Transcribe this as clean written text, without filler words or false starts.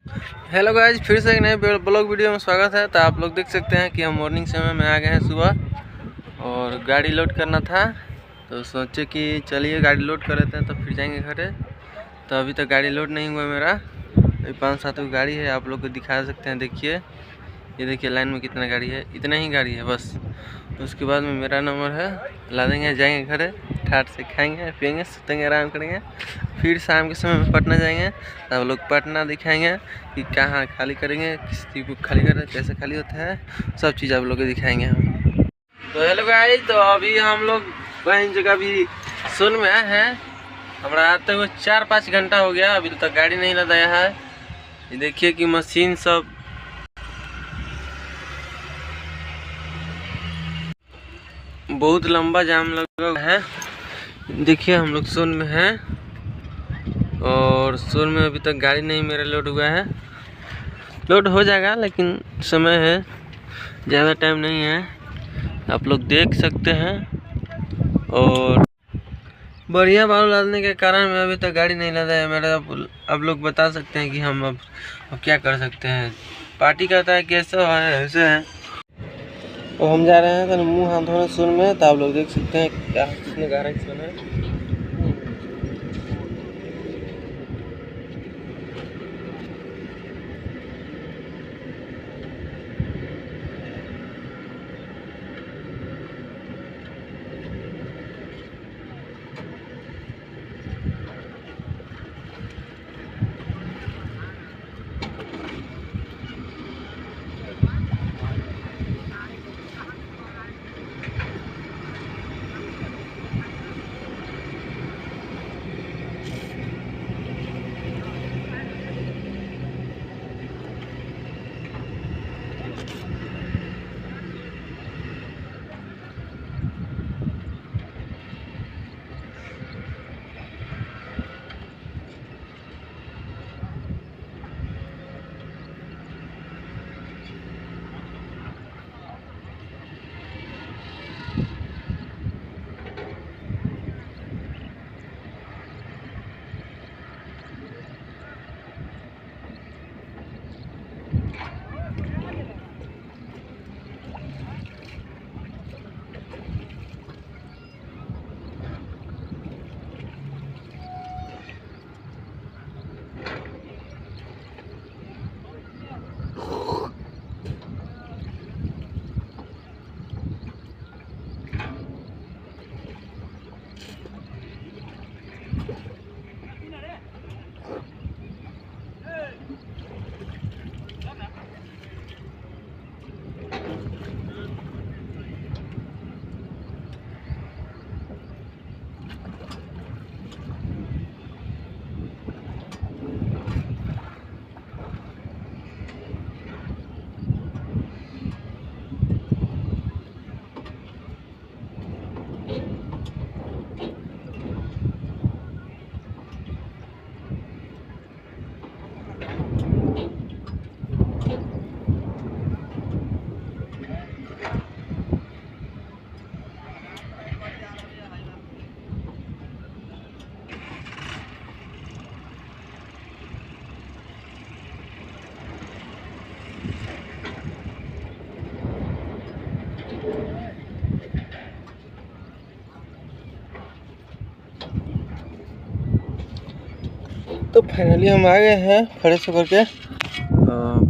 Hello guys, फिर से एक नए ब्लॉग वीडियो में स्वागत है। तो आप लोग देख सकते हैं कि हम मॉर्निंग समय में आ गए हैं सुबह, और गाड़ी लोड करना था तो सोचे कि चलिए गाड़ी लोड कर लेते हैं तो फिर जाएंगे घरे। तो अभी तक गाड़ी लोड नहीं हुआ मेरा, अभी 5-7 गाड़ी है, आप लोग को दिखा सकते हैं। देखिए, ये देखिए लाइन में कितना गाड़ी है, इतना ही गाड़ी है बस। उसके बाद में मेरा नंबर है, ला देंगे, जाएंगे घरे, ठाट से खाएंगे पिएंगे, सुतेंगे, आराम करेंगे। फिर शाम के समय में पटना जाएंगे, तब लोग पटना दिखाएंगे कि कहाँ खाली करेंगे, किस चीज़ को खाली कर रहे हैं, कैसे खाली होता है, सब चीज़ आप लोग को दिखाएंगे हम। तो हेलो गाइस, तो अभी हम लोग वही जगह भी सोन में आए हैं। हमारा आते हुए 4-5 घंटा हो गया, अभी तक गाड़ी नहीं लदाया है। ये देखिए कि मशीन सब बहुत लंबा जाम लगा है। देखिए हम लोग सोन में हैं, और सोन में अभी तक गाड़ी नहीं मेरा लोड हुआ है। लोड हो जाएगा लेकिन समय है, ज़्यादा टाइम नहीं है, आप लोग देख सकते हैं। और बढ़िया बालू डालने के कारण मैं अभी तक गाड़ी नहीं लदा है मेरा। आप लोग बता सकते हैं कि हम अब क्या कर सकते हैं। पार्टी करता है कैसे है ऐसे है। तो हम जा रहे हैं तो मुँह हाथ धोने सोन में, तो आप लोग देख सकते हैं क्या कितने गहरा सोन है। तो फाइनली हम आ गए हैं फ्रेश होकर के।